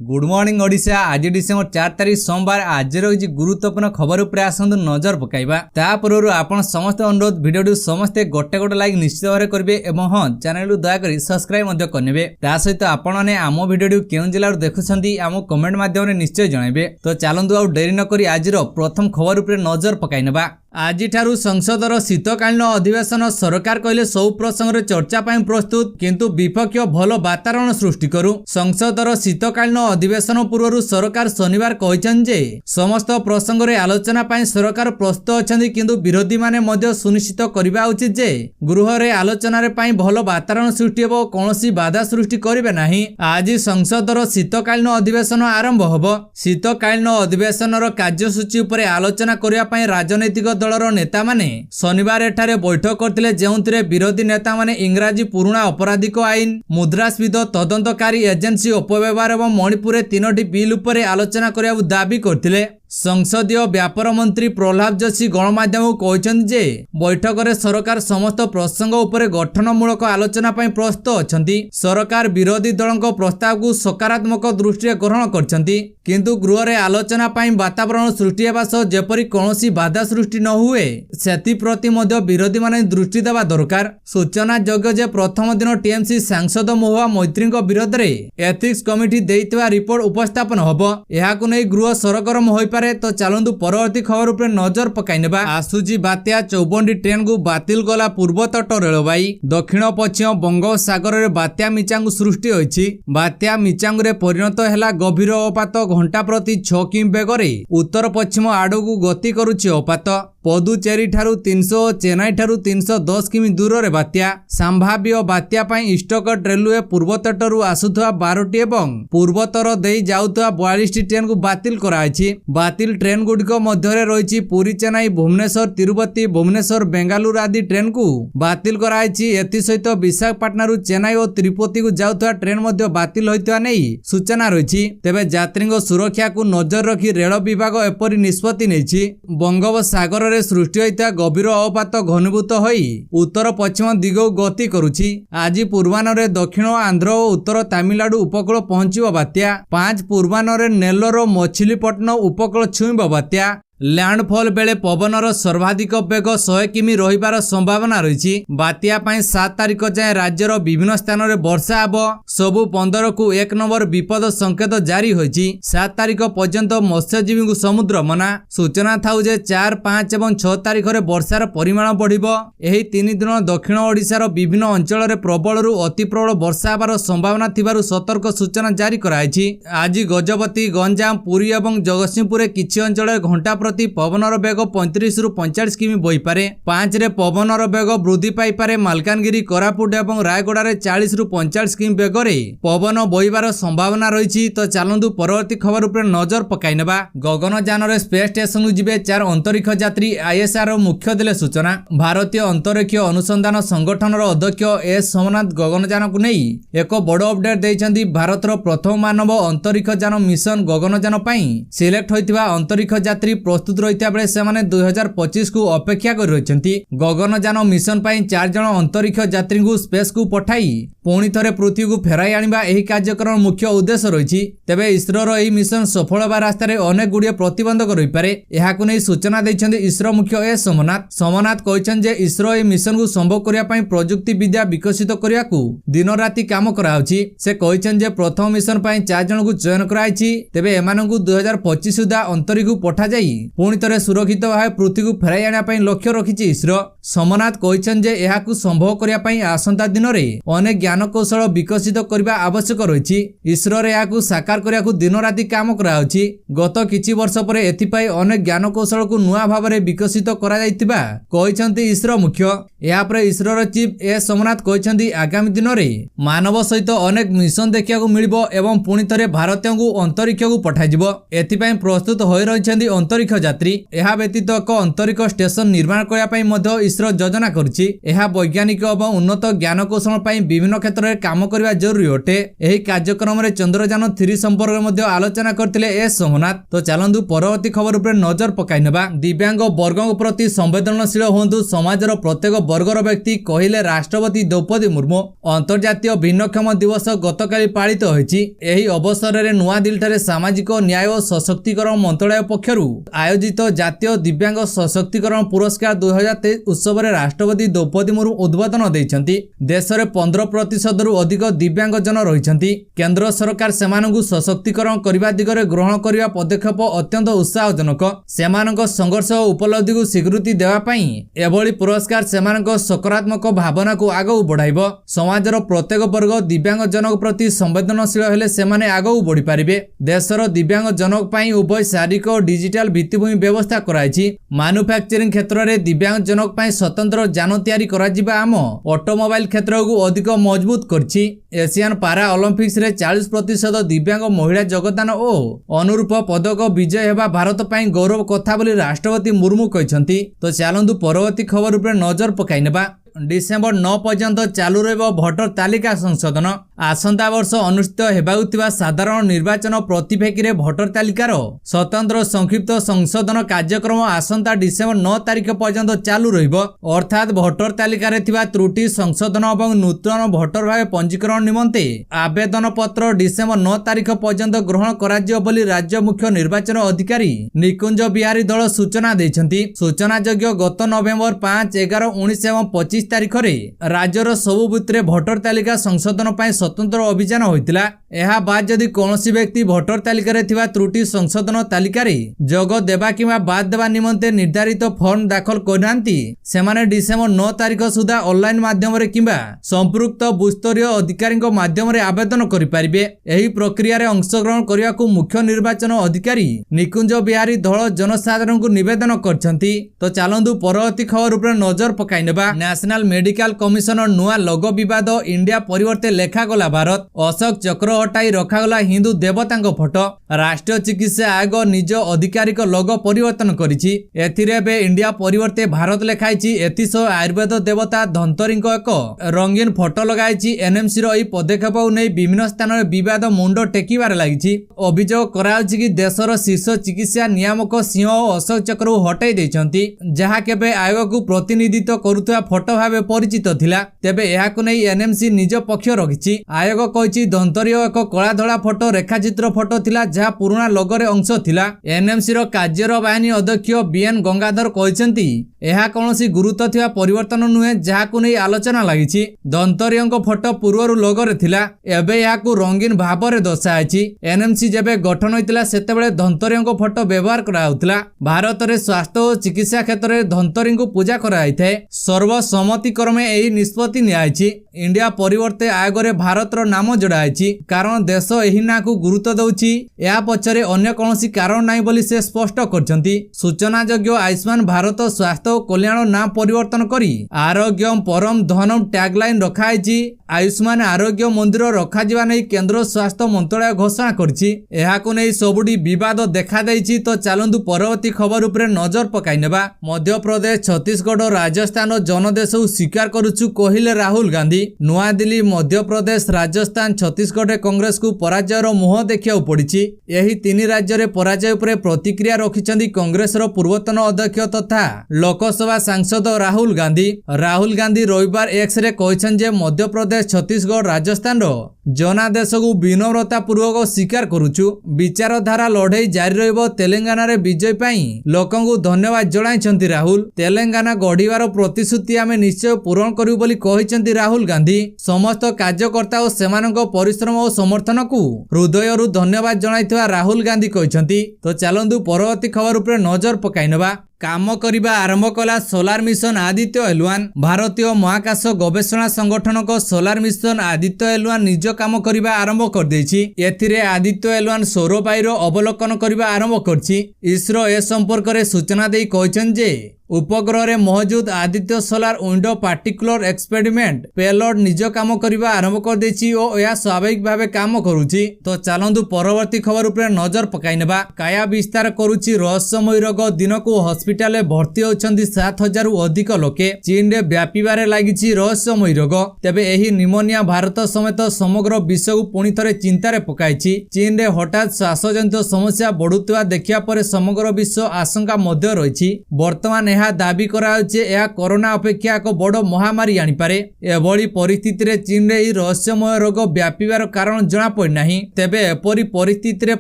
Good morning Odisha. आज December 4 तारीख सोमवार। आज रही गुरुत्वपूर्ण खबर उपर आसतु नजर पकाइबा। ता पूर्व आपण समस्त अनुरोध वीडियो समस्ते गोटे गोटे लाइक निश्चित भाव करेंगे और हाँ चैनल दयाकोरी सब्सक्राइब करने। ता सहित आपण ने आम वीडियो केउं जिल्लार देखुछंती आम कमेंट माध्यम निश्चय जनइबे। तो चलतु आउ डेरी न करी आज प्रथम खबर उपर नजर पकाई नेबा। आज संसदर शीतकालीन अधिवेशन सरकार कहले सब प्रसंग चर्चा पाई प्रस्तुत, किंतु विपक्ष भल वातावरण सृष्टि करू। संसदर शीतकालीन अधिवेशन पूर्व सरकार शनिवार कहते समस्त प्रसंग रे आलोचना पाई सरकार प्रस्तुत अछंती, किंतु विरोधी माने मध्य सुनिश्चित करबा उचित जे गृह रे आलोचना रे पाई भल वातावरण सृष्टि हेबो, कोनोसी बाधा सृष्टि करिवे नाही। आज संसदर शीतकालीन अधिवेशन आरंभ होबो। शीतकालीन अधिवेशनर कार्यसूची उपरे आलोचना करिया पाई राजनैतिक दलर नेता माने शनिवार एठारे बैठक करथिले, जेउथिरे विरोधी नेता माने इंग्राजी पुराणा आपराधिक आईन, मुद्रास्फीति तदंतकारी एजेंसी अपव्यवहार एवं मणिपुर 3टी बिल उपरे आलोचना करिया दाबी करथिले। संसदीय व्यापार मंत्री प्रहलाद जोशी गणमाध्यम कहते जे बैठक में सरकार समस्त प्रसंग उपरे गठनमूलक आलोचना पाई प्रस्तुत अछंती। सरकार विरोधी दलों प्रस्ताव को सकारात्मक दृष्टि ग्रहण करछंती, किंतु गृह रे आलोचना पाई वातावरण सृष्टि हेबा सह जेपरि कोनोसी बाधा सृष्टि न हुए सेति प्रति मध्य विरोधी माने दृष्टि देबा दरकार। सूचना योग्य जे प्रथम दिन टीएमसी सांसद महुआ मैत्री विरोध रे एथिक्स कमिटी देइतबा रिपोर्ट उपस्थापन होबो। एहाकु नै गृह सरगरम होई। तो चलतु परवर्ती खबर उपर नजर पकाई नेबा। आसुजी बात्या 54 ट्रेन को बातिल कला पूर्वतट रेलवाई। दक्षिण पश्चिम बंगोपसागर रे बात्या मिचांगु सृष्टि होईछि। बात्या मिचांगु रे परिणत हैला गभीर अवपात। घंटा प्रति 6 किमी बेगरे उत्तर पश्चिम आडकु गति करुछि अवपात। पदुचेरी ठारू 300 और चेन्नई ठारू 310 किमी दूर रे बात्या। संभाव्य बात्या पाई ईस्टकोस्ट रेलवे पूर्वतटरू आसुथवा 12टी एवं पूर्वतर देई जाउथवा 42टी ट्रेन को बातिल कराइछि। बातिल ट्रेन गुडिक मध्य रही पुरी, चेन्नई, भुवनेश्वर, तिरुपति, भुवनेश्वर, बेंगालुरु आदि ट्रेन को बातिल कराइछि। एथि सहित विशाखापट्टनम चेन्नई और तिरुपति को जाउथवा ट्रेन मध्य बातिल होइतवा नै सूचना रही। तेबे यात्रीଙ୍କ सुरक्षा को नजर रखी रेल विभाग एपरि निष्पत्ति नेछि। बंगोपसागर सृष्टि होता गभीर अवपात घनीभूत होई उत्तर पश्चिम दिग गति करुछि। आज पूर्वाह्न दक्षिण आंध्र और उत्तर तमिलनाडु उपकूल पहुंचब बात्या। 5 पूर्वाह्न नेल्लोर मछलीपट्टनम उपकूल छुईब बात्या। लैंडफॉल बेले पवनर सर्वाधिक बेग 100 किमी रहिबार संभावना रही। बात्या पाई 7 तारीख जाए राज्यर विभिन्न स्थान में वर्षा हेबो। सबु 15 को 1 नंबर विपद संकेत जारी होईछि। 7 तारीख पर्यंत मत्स्यजीवी को समुद्र मना। सूचना थाउ जे 4, 5 और 6 तारीख में वर्षार परिमाण बढ़िबो। एही 3 दिन दक्षिण ओडिशार विभिन्न अंचल में प्रबलरू अति प्रबल वर्षा हेबार संभावना थिबारु सतर्क सूचना जारी कराइछि। आज गजपति, गंजाम, पुरी और जगतसिंहपुर किछि अंचल घंटा पवनर बेग 35 रु 45 किमी बही पारे। 5 रे पवनर बेग वृद्धि पाई पारे। मालकानगिरी, कोरापुट और रायगड़ा रे 40 रु 45 किमी बेगरे पवन बहिबार संभावना रही। तो चलतु परवर्ती खबर उपर नजर पकाई नेबा। गगनयान रे स्पेस स्टेशन जिबे 4 अंतरिक्ष यात्री। आईएसआर मुख्य देले सूचना। भारतीय अंतरिक्ष अनुसंधान संगठन अध्यक्ष एस सोमनाथ गगनयान को नहीं एक बड़ अपडेट देइछंती। भारतर प्रथम मानव अंतरिक्षयान मिशन गगनयान पाई सिलेक्ट होइतिबा अंतरिक्ष यात्री प्रस्तुत रहिता बेले सेमाने 2025 को अपेक्षा कर रहिछंती। गगनयान मिशन पाई 4 जण अंतरिक्ष यात्री को स्पेस को पठाई पुणी थरे पृथ्वी को फेराई आनिबा एही कार्यक्रम मुख्य उद्देश्य रहिछि। तेबे इसरोर एही मिशन सफल होबा रास्ता रे अनेक गुडिय प्रतिबंधक रहि पारे। एहाकु नै सूचना दैछन्ती इसरो मुख्य एस सोमनाथ कहछन जे इसरो एही मिशन को संभव करिया पाई प्रयुक्ति विद्या विकसित करिया को दिन राति काम कराउछि। से कहछन जे प्रथम मिशन पाई 4 जण को चयन कराइछि। तेबे एमानंकु 2025 सुधा अंतरिक्ष को पठा जाई पुणी थे सुरक्षित भाव पृथ्वी को फेराई आने लक्ष्य रखी इसरो। सोमनाथ कहते यह संभव करने आसंता दिन में अनेक ज्ञान कौशल विकसित करने आवश्यक रही। इसरो यह साकार करने को दिन राति काम कराउछि। गत किछि वर्ष पर एथिपाई अनेक ज्ञान कौशल को नुआ भाव में विकसित कहते इसरो मुख्य। यापर इसरोर चीफ एस सोमनाथ कहते आगामी दिन में मानव सहित अनेक मिशन देखा मिलिबो एवं पुणी थे भारतीय को अंतरिक्ष को पठाଯିबो। एथिपाई प्रस्तुत हो रही अंतरिक्ष यात्री। यह व्यतीत एक अंतरिक्ष स्टेशन निर्माण करने इसरो योजना करुछि। यह वैज्ञानिक और उन्नत ज्ञान कौशल विभिन्न क्षेत्र में काम करने जरूरी अटे। यही कार्यक्रम में चंद्रयान 3 संपर्क में आलोचना करते एस सोमनाथ। तो चलतु परवर्ती खबर उपर नजर पकाई नेबा। दिव्यांग वर्गों प्रति संवेदनशील हुंतु समाजर प्रत्येक वर्गर व्यक्ति कहले राष्ट्रपति द्रौपदी मुर्मू। अंतर्जातीय भिन्नक्षम दिवस गतकाली पालित होइछि। एही अवसर में नुआदिल्ली सामाजिक न्याय और सशक्तिकरण मंत्रालय पक्षरु आयोजित जातीय दिव्यांग सशक्तिकरण पुरस्कार 2023 उत्सव में राष्ट्रपति द्रौपदी मुर्मू उद्बोधन देइछन्ति। देश में 15% रु अधिक दिव्यांग जन रहिछन्ति। केंद्र सरकार सेमानंकु सशक्तिकरण करबा दिगरे ग्रहण करबा पदक्षेप अत्यंत उत्साहजनक। सेमानंक संघर्ष और उपलब्धि को स्वीकृति देवा पई एभली पुरस्कार सेमानंक सकारात्मक भावना को आगु बढ़ाइबो। समाजर प्रत्येक वर्ग दिव्यांग जनक प्रति संवेदनशील हेले सेमाने आगु बढ़ी पारिबे। देशर दिव्यांग जनक पई उभय शारीरिक और डिजिटल भित्तिभूमि व्यवस्था कराइछि। मैन्युफैक्चरिंग क्षेत्र में दिव्यांग जनक पई स्वतंत्र यान तैयारी कराजिबा आम ऑटोमोबाइल क्षेत्र को अधिक मजबूत करछि। एशियन पारा ओलंपिक्स रे 40% दिव्यांग महिला योगदान और अनुरूप पदक विजय हेबा भारत पई गौरव कथा बोली राष्ट्रपति मुर्मू कहछन्ति। तो चलंतु परवर्ती खबर उपर नजर पकाई नेबा। डिसेम्बर 9 पर्यंत चालू रहिबो भोटर तालिका संशोधन। आसंता वर्ष अनुष्ठित हेबाउथिबा साधारण निर्वाचन प्रतिफेकी रे भोटर तालिकार स्वतंत्र संक्षिप्त संशोधन कार्यक्रम आसंता डिसेम्बर 9 तारिख पर्यंत चालू रहिबो। अर्थात भोटर तालिका रे थिबा त्रुटि संशोधन और नूतन भोटर भाव पंजीकरण निमंते आवेदन पत्र डिसेम्बर 9 तारिख पर्यंत ग्रहण कराजियो बोली राज्य मुख्य निर्वाचन अधिकारी निकुंज बिहारी दल सूचना दैछन्ति। सूचना योग्य गत नवेम्बर 5, 11, 19 एवं 25 तारिख रे राज्यर सबु बुथ रे भोटर तालिका संशोधन पई स्वतंत्र अभियान होइतिला। एहा बाद जदि कोनोसी व्यक्ति भोटर तालिका रे थिबा त्रुटि संशोधन तालिका रे जोग देबा किबा बाद देबा निमंते निर्धारित फॉर्म दाखल करनांती सेमाने डिसेम्बर 9 तारिख सुधा ऑनलाइन माध्यम रे किबा संपृक्त बुस्तरीय अधिकारी माध्यम रे आवेदन करि परिबे। एही प्रक्रिया रे अंशग्रहण करिया को मुख्य निर्वाचन अधिकारी निकुंज बिहारी दल जनसाधारण को निवेदन करछन्ती। तो चलंतु परवर्ती खबर उपर नजर पकाई नेबा। नेशनल मेडिकल कमिशनर नुआ लोगो विवाद इंडिया परिवर्ते लेखागला भारत। अशोक चक्र हटाई रखागला हिंदू देवतांग फोटो। राष्ट्रीय चिकित्सा आयोग निज आधिकारिक लोगो परिवर्तन करिछि। एथिरे बे इंडिया परिवर्ते भारत लेखाइछि। एथिसो आयुर्वेद देवता धनतरी एक रंगीन फोटो लगाइछि। एनएमसी रो एही पदक्षेप नै विभिन्न स्थान में विवाद मुंड टेकिबार लागिछि। अभियोग कराउछि कि देशर शीर्ष चिकित्सा नियामक सिंह अशोक चक्र हटाई दैछन्ति, जहा केबे आयोग को प्रतिनिधित्व करुथुवा फोटो भावे परिचित थिला। तेबे एहाकु नै एनएमसी निज पक्ष रखिछि। आयोग कहिछि धनतरी एक कला धला फोटो रेखाचित्र फोटो थिला, जहा पुराना लोगोरे अंश थिला। एनएमसी रो कार्यर बाहिनी अध्यक्ष बीएन गंगाधर कहिसंती एहा कोनोसी गुरुत्व थिया परिवर्तन नुहे, जहाकु नै आलोचना लागिछि। धनतरीଙ୍କ फोटो पूर्वरु लोगोरे थिला, एबे एहाकु रंगीन भाबरे दर्शाइछि। एनएमसी जेबे गठन होइतिला सेतेबेले धनतरीଙ୍କ फोटो व्यवहार कराउतिला। भारत रे स्वास्थ्य और चिकित्सा क्षेत्र में धनतरीଙ୍କୁ पूजा कराइथाय। सर्वसम्मति क्रमे एही निष्पत्ति नियाइछि। इंडिया परिवर्ते आयोग रे भारत रो नाम जोड़ाइछि, कारण देश एही ना को गुरुत्व दउछि। या पछरे अन्य कोनोसी कारण नाही बोली से स्पष्ट करछन्ति। सूचना योग्य आयुष्मान भारत स्वास्थ्य और कल्याण नाम परिवर्तन करी आरोग्यम परम धनम टैगलाइन रखाइछि। आयुष्मान आरोग्य मंदिर रखा जिबा नै केंद्र स्वास्थ्य मंत्रालय घोषणा करछि। एहाकु नै सबुडी विवाद देखा दैछि। तो चलंतु परवर्ती खबर उपरे नजर पकाई नेबा। मध्य प्रदेश, छत्तीसगढ़, राजस्थान जनदेश को स्वीकार करुछु कहिले राहुल गांधी। नुआ दिल्ली, मध्य प्रदेश, राजस्थान, छत्तीसगढ़ कांग्रेस को पराजयर मुह देखिया पड़िछि। एही तीन राज्य रे पराजय उपरे प्रतिक्रिया रखिछन्ती कांग्रेस रो पूर्वतन अध्यक्ष तथा लोकसभा सांसद राहुल गांधी। राहुल गांधी रविवार एक्स रे कहिछन जे मध्य प्रदेश, छत्तीसगढ़, राजस्थान रो जनादेश को विनम्रता पूर्वक स्वीकार करुछु। विचारधारा लड़ाई जारी रहिबो। तेलंगाना रे विजय पई लोकन को धन्यवाद जणाइछन्ती राहुल। तेलंगाना गढ़िवार प्रतिश्रुति आमे निश्चय पूरण करू बोली कहिछन्ती राहुल गांधी। समस्त कार्यकर्ता और सेमानक परिश्रम और समर्थन को हृदयरु धन्यवाद जणाइथवा राहुल गांधी कहिछन्ती। तो चलंतु परवर्ती खबर उपरे नजर पकाई नेबा। काम करिबा आरंभ कला सोलार मिशन आदित्य एल1। भारतीय महाकाश गवेषणा संगठन को सोलार मिशन आदित्य एल1 निज काम करिबा आरंभ कर देछि। एथिरे आदित्य एल1 सौरबाईर अवलोकन करिबा आरंभ करछि। इसरो ए संपर्क रे सूचना देई कहिछन जे उपग्रह रे मौजूद Aditya solar window particular experiment payload निज काम करिबा आरंभ कर देछि और या स्वाभाविक भावे काम करूछि। तो चलंतु परवर्ती खबर उपरे नजर पकाई नेबा। काया विस्तार करूछि रहस्यमय रोग। दिन को हॉस्पिटल हस्पिटाल भर्ती होती 7,000 रु अधिक लोके। चीन रे व्यापीबारे लागिछि रहस्यमयी रोग। तेबे एही निमोनिया भारत समेत समग्र विश्व को पुणी थरे चिंतारे पकाइछि। चीन रे हठात श्वासजनित समस्या बढ़ुवा देखिया परे समग्र विश्व आशंका मध्य रहिछि। वर्तमान यह दाबी कराउछि यह कोरोना अपेक्षा एक बड़ महामारी आनिपारे। एभली परिस्थिति रे चीन रे रहस्यमय रोग व्यापीबार कारण जଣା पड़ि नाही। तेबे एपरि परिस्थिति रे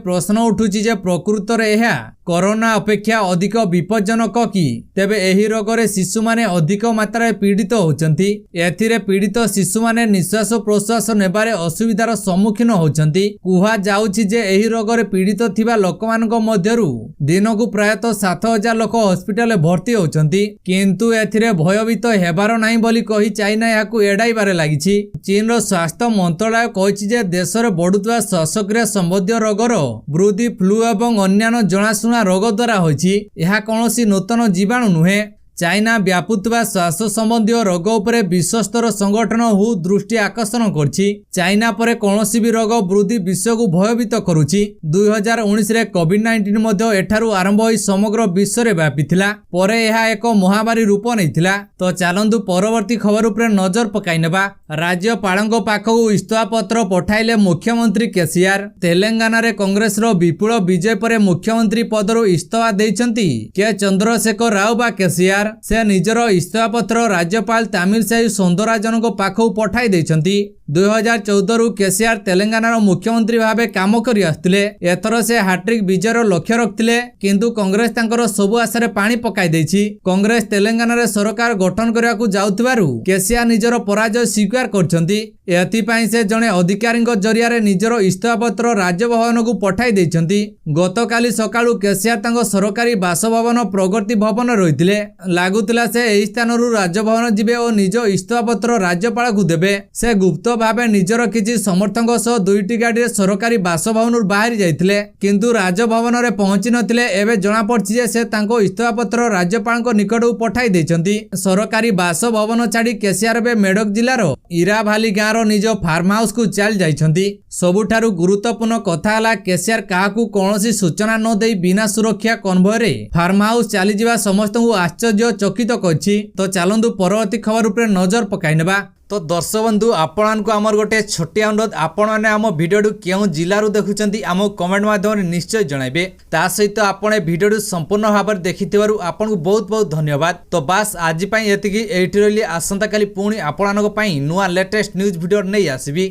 प्रश्न उठुछि जे प्रकृत रे यह कोरोना अपेक्षा अधिक विपज्जनक कि? तेबे एही रोग रे शिशु माने अधिक मात्रा पीड़ित होचंती। एथिरे पीड़ित शिशु माने निश्वास प्रश्वास नेबारे असुविधार सम्मुखीन होचंती। कुहा जाउछि जे एही रोग रे पीड़ित थिबा लोकमानक मध्यरु दिनकु प्रायतः 7,000 लोक हस्पिटाल भर्ती होचंती। किंतु एथिरे भयभीत हेबार नाही बोली कहि चाइना याकु एडाइबारे लागिछि। चीन रो स्वास्थ्य मंत्रालय कहिछि जे देश रे बढ़ुतवा श्वासक्रिया संबंधी रोगर वृद्धि फ्लू एवं अन्यान्य जणाशुना रोग द्वारा होइछि। यह कौनसी नूतन जीवाणु नुहे। चाइना व्यापुवा श्वास संबंधी रोग उपरे विश्वस्तर संगठन हु दृष्टि आकर्षण करछि। चाइना परे कौनसी भी रोग वृद्धि विश्व को भयभीत करुछि। 2019 रे कोविड-19 मध्य एठारु आरंभ होई समग्र विश्व रे व्यापिथिला। परे यह एक महामारी रूप नैथिला। तो चलंतु परवर्ती खबर उपरे नजर पकाइनेबा। राज्यपालଙ୍କ पाखକୁ इस्तफा पत्र पठाइले मुख्यमंत्री केसीआर। तेलंगाना रे कांग्रेस रो विपुल विजय परे मुख्यमंत्री पदरु इस्तफा दैछंती के चंद्रशेखर राव बा केसीआर। से निजर इस्तफा पत्र राज्यपाल तमिलसाई सौंदरराजनଙ୍କ पाखକୁ पठाई दैछंती। 2014 रु केसीआर तेलंगाना मुख्यमंत्री भावे काम करि आस्थिले। एथर से हाट्रिक विजयर लक्ष्य रखिथिले किंतु कांग्रेस तांकर सबु आशारे पानी पकाई दैछि। कांग्रेस तेलंगाना रे सरकार गठन करियाकु जाउथिबारु केसीआर निजर पराजय स्वीकार करछंती। एथिपाई से जणे अधिकारीଙ୍କ जरियारे निजर इस्तफा पत्र राजभवन को पठाई दैछंती। गतकाली सकाळु केसीआर तांको सरकारी बासभवन प्रगति भवन रहिथिले। लागुतिला से एही स्थानरु राजभवन जिबे ओ निज इस्तफा पत्र राज्यपाल को देबे। से गुप्त भावे निजर किछि समर्थक सह दुईटी गाड़ी सरकारी बासभवन बाहरी जाइथिले किंतु राजभवन रे पहुंची नथिले। एबे जणा पड़छि जे से तांको इस्तफा पत्र राज्यपाल निकटକୁ पठाई दैछंती। सरकारी बासभवन छाड़ी केसीआर बे मेडक जिल्लार इराभाली गाँव निज फार्म हाउस को चल जाइछंती। सबुठारु गुरुत्वपूर्ण कथा हला केसीआर काहाकू कौनसी सूचना न देई बिना सुरक्षा कन्वय रे फार्म हाउस चली जिबा समस्तଙ୍କୁ आश्चर्य चकित करछि। तो चलंतु परवर्ती खबर उपरे नजर पकाइनेबा। तो दर्शक बंधु आपण को आमर गोटे छोटिया अनुरोध, आपण मैंने आम भिडियो क्यों जिलू देखुं आम कमेंट माध्यम निश्चय जनइबे। ता सहित आपण भिडियो संपूर्ण भाव देखि आपन को बहुत बहुत धन्यवाद। तो बास आज एतिकी एठी रही। आसंता काली पुणी आपण नुआ लेटेस्ट न्यूज भिडियो नहीं आसबी।